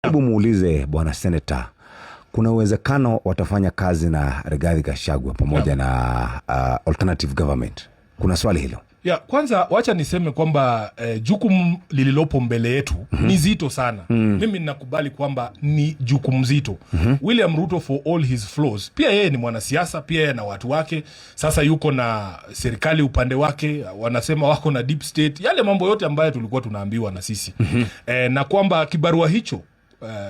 Hebu muulize bwana senator, kuna uwezekano watafanya kazi na Rigathi Gachagua pamoja na alternative government? Kuna swali hilo. Kwanza wacha niseme kwamba jukumu lililopo mbele yetu ni zito sana. Mimi ninakubali kwamba ni jukumu zito. William Ruto, for all his flaws, pia yeye ni mwanasiasa, pia yeye na watu wake. Sasa yuko na serikali upande wake, wanasema wako na deep state, yale mambo yote ambayo tulikuwa tunaambiwa na sisi. Na kwamba kibarua hicho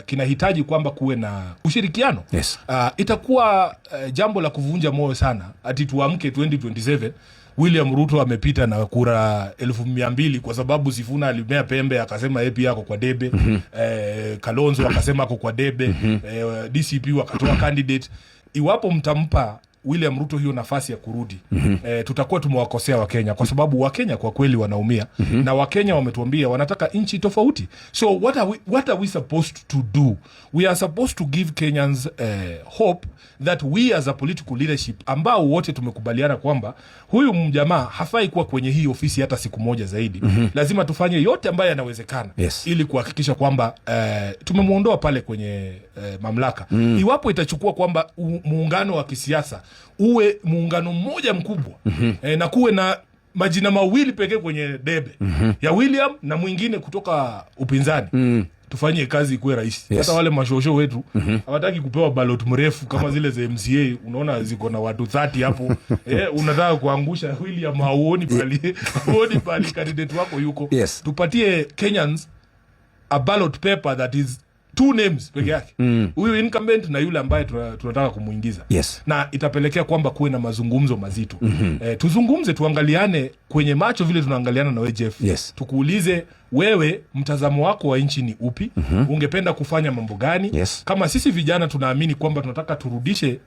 kinahitaji kwamba kuwe na ushirikiano. Yes. Itakuwa jambo la kuvunja moyo sana ati tuamke 2027 William Ruto amepita na kura 200,000 kwa sababu Sifuna alimea pembe akasema yeye pia ako kwa debe. Kalonzo akasema ako kwa debe. DCP wakatoa candidate. Iwapo mtampa William Ruto hiyo nafasi ya kurudi, tutakuwa tumewakosea Wakenya, kwa sababu Wakenya kwa kweli wanaumia. Na Wakenya wametuambia wanataka nchi tofauti. So what are we supposed to do? We are supposed to give Kenyans hope that we as a political leadership, ambao wote tumekubaliana kwamba huyu mjamaa hafai kuwa kwenye hii ofisi hata siku moja zaidi. Lazima tufanye yote ambayo yanawezekana, ili kuhakikisha kwamba tumemuondoa pale kwenye mamlaka. Iwapo itachukua kwamba muungano wa kisiasa uwe muungano mmoja mkubwa, na kuwe na majina mawili pekee kwenye debe, ya William na mwingine kutoka upinzani, tufanye kazi kuwe rahisi. Hata wale mashosho wetu hawataki kupewa ballot mrefu kama zile za MCA, unaona ziko na watu 30 hapo. Unataka kuangusha William, hauoni pali candidate wako yuko. Tupatie Kenyans a ballot paper that is 2 names peke yake. Huyu incumbent na yule ambaye tunataka kumuingiza. Na itapelekea kwamba kuwe na mazungumzo mazito. Tuzungumze, tuangaliane kwenye macho vile tunaangaliana na wewe Jeff. Tukuulize wewe, mtazamo wako wa nchi ni upi? Ungependa kufanya mambo gani? Kama sisi vijana tunaamini kwamba tunataka turudishe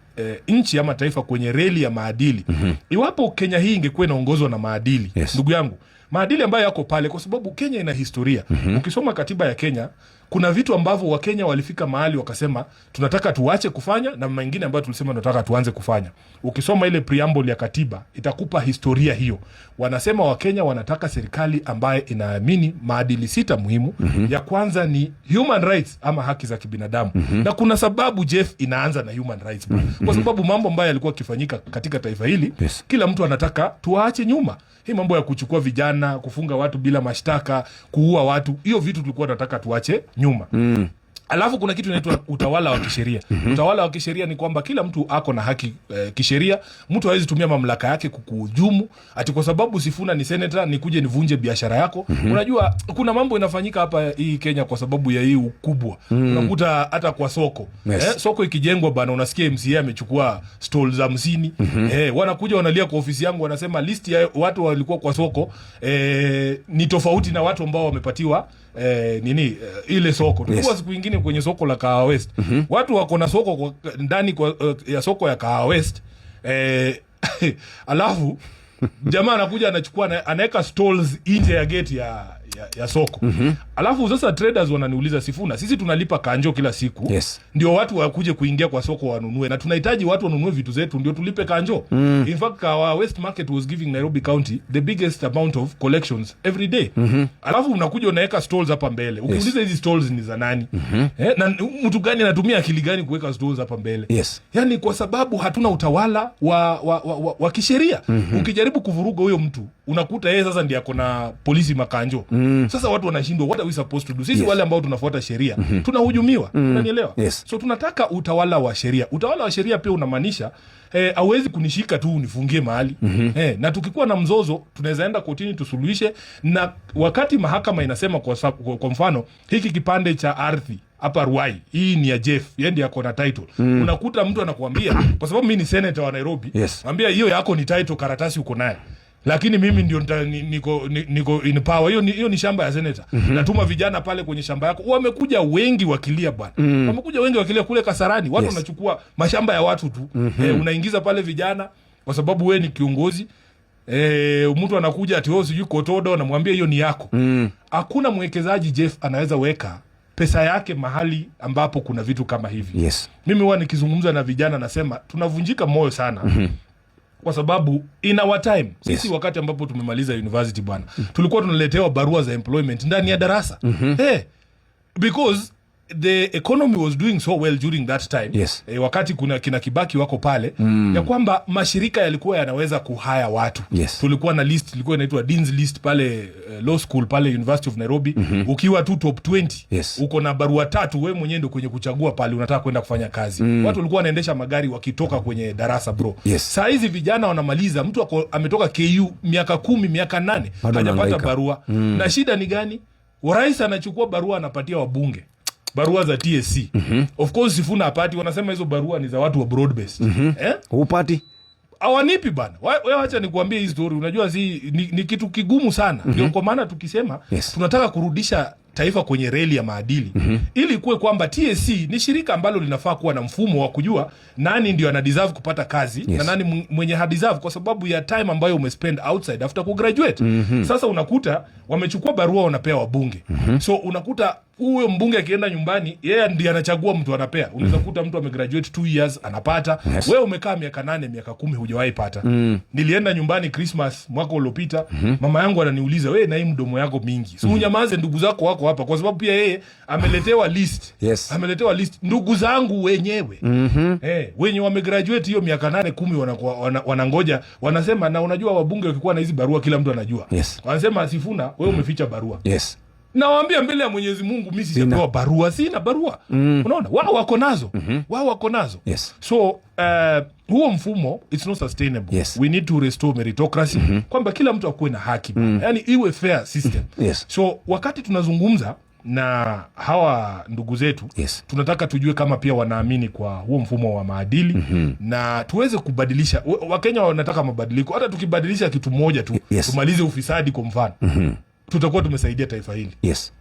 nchi ama taifa kwenye reli ya maadili. Iwapo Kenya hii ingekuwa inaongozwa na maadili, ndugu yangu, maadili ambayo yako pale, kwa sababu Kenya ina historia. Ukisoma katiba ya Kenya, kuna vitu ambavyo Wakenya walifika mahali wakasema tunataka tuache kufanya, na mengine ambayo tulisema tunataka tuanze kufanya. Ukisoma ile preamble ya katiba, itakupa historia hiyo. Wanasema Wakenya wanataka serikali ambaye inaamini maadili 6 muhimu. Ya kwanza ni human rights ama haki za kibinadamu. Na kuna sababu Jeff inaanza na human rights. Kwa sababu mambo ambayo yalikuwa yakifanyika katika taifa hili, kila mtu anataka tuache nyuma. Hii mambo ya kuchukua vijana, kufunga watu bila mashtaka, kuua watu, hiyo vitu tulikuwa tunataka tuache nyuma. Alafu kuna kitu inaitwa utawala wa kisheria. Utawala wa kisheria ni kwamba kila mtu ako na haki kisheria. Mtu hawezi tumia mamlaka yake kukuhujumu ati kwa sababu Sifuna ni senator nikuje nivunje biashara yako. Unajua kuna mambo inafanyika hapa hii Kenya kwa sababu ya hii ukubwa. Unakuta hata kwa soko. Soko ikijengwa bana, unasikia MCA amechukua stalls 50. Wanakuja wanalia kwa ofisi yangu, wanasema list ya watu walikuwa kwa soko ni tofauti na watu ambao wamepatiwa ile soko. Tulikuwa siku nyingine kwenye soko la Kahawa West. Watu wako na soko ndani ya soko ya Kahawa West. Alafu jamaa anakuja anachukua, anaweka stalls nje ya gate ya soko. Alafu sasa traders wananiuliza, Sifuna, sisi tunalipa kanjo kila siku. Ndio watu wakuje kuingia kwa soko wanunue, na tunahitaji watu wanunue vitu zetu ndio tulipe kanjo. In fact, our West Market was giving Nairobi County the biggest amount of collections every day. Alafu unakuja unaweka stalls hapa mbele. Ukiuliza hizi stalls ni za nani? Na mtu gani anatumia akili gani kuweka stalls hapa mbele? Yani kwa sababu hatuna utawala wa kisheria. Ukijaribu kuvuruga huyo mtu, unakuta yeye sasa ndiye akona polisi makanjo. Sasa watu wanashindwa, what are we supposed to do? Sisi wale ambao tunafuata sheria tunahujumiwa. Unanielewa? So tunataka utawala wa sheria. Utawala wa sheria pia unamaanisha hauwezi kunishika tu unifungie mahali. Na tukikuwa na mzozo tunaweza enda kotini tusuluhishe, na wakati mahakama inasema kwa mfano hiki kipande cha ardhi hapa Ruai, hii ni ya Jeff, yeye ndiye ako na title. Unakuta mtu anakuambia, kwa sababu mimi ni senator wa Nairobi, anambia hiyo yako ni title, karatasi uko naye, lakini mimi ndio niko in power. Hiyo ni shamba ya senator. Natuma vijana pale kwenye shamba yako. Wamekuja wengi wakilia bwana. Wamekuja wengi wakilia kule Kasarani. Watu wanachukua mashamba ya watu tu. Unaingiza pale vijana kwa sababu wewe ni kiongozi. Mtu anakuja ati wewe sijui Kotodo, na mwambie hiyo ni yako. Hakuna mwekezaji Jeff anaweza weka pesa yake mahali ambapo kuna vitu kama hivi. Mimi huwa nikizungumza na vijana nasema tunavunjika moyo sana. Kwa sababu in our time, sisi wakati ambapo tumemaliza university bwana, tulikuwa tunaletewa barua za employment ndani ya darasa. Because the economy was doing so well during that time. Yes. Wakati kuna kina Kibaki wako pale, ya kwamba mashirika yalikuwa yanaweza kuhaya watu. Yes. Tulikuwa na list, ilikuwa inaitwa Dean's List pale law school pale University of Nairobi. Ukiwa tu top 20, Yes. uko na barua 3, wewe mwenyewe ndio kwenye kuchagua pale unataka kwenda kufanya kazi. Watu walikuwa wanaendesha magari wakitoka kwenye darasa bro. Yes. Saa hizi vijana wanamaliza, mtu ametoka KU miaka 10, miaka 8 hajapata barua. Na shida ni gani? Rais anachukua barua anapatia wabunge. Barua za TSC. Of course Sifuna apati, wanasema hizo barua ni za watu wa broad based. Upati Awanipi bana. Wewe acha nikuambie hii story. Unajua ni kitu kigumu sana. Ndio kwa maana tukisema tunataka kurudisha taifa kwenye reli ya maadili, ili kuwe kwamba TSC ni shirika ambalo linafaa kuwa na mfumo wa kujua nani ndio ana deserve kupata kazi na nani mwenye ha deserve kwa sababu ya time ambayo umespend outside after kugraduate. Sasa unakuta wamechukua barua wanapea wabunge. So unakuta huyo mbunge akienda nyumbani, yeye ndiye anachagua mtu anapea. Unaweza kukuta mtu amegraduate 2 years anapata. Wewe umekaa miaka 8, miaka 10 hujawahi pata. Nilienda nyumbani Christmas mwaka uliopita, mama yangu ananiuliza, wewe na hii mdomo yako mingi, si unyamaze, ndugu zako wako hapa, kwa sababu pia yeye ameletewa list. Yes. Ameletewa list ndugu zangu wenyewe. Wenye wamegraduate hiyo miaka 8 10 wanangoja, wanasema, na unajua wabunge wakikuwa na hizi barua kila mtu anajua. Yes. Wanasema Sifuna, wewe umeficha barua. Yes. Nawaambia mbele ya Mwenyezi Mungu mimi sijapewa barua, sina barua. Unaona? Wao wako nazo. Wao wako nazo. Yes. So huo mfumo it's not sustainable. Yes. We need to restore meritocracy, kwamba kila mtu akuwe na haki. Yaani iwe fair system. Yes. So wakati tunazungumza na hawa ndugu zetu, tunataka tujue kama pia wanaamini kwa huo mfumo wa maadili, na tuweze kubadilisha. Wakenya wanataka mabadiliko. Hata tukibadilisha kitu moja tu, tumalize ufisadi kwa mfano, tutakuwa tumesaidia taifa hili. Yes.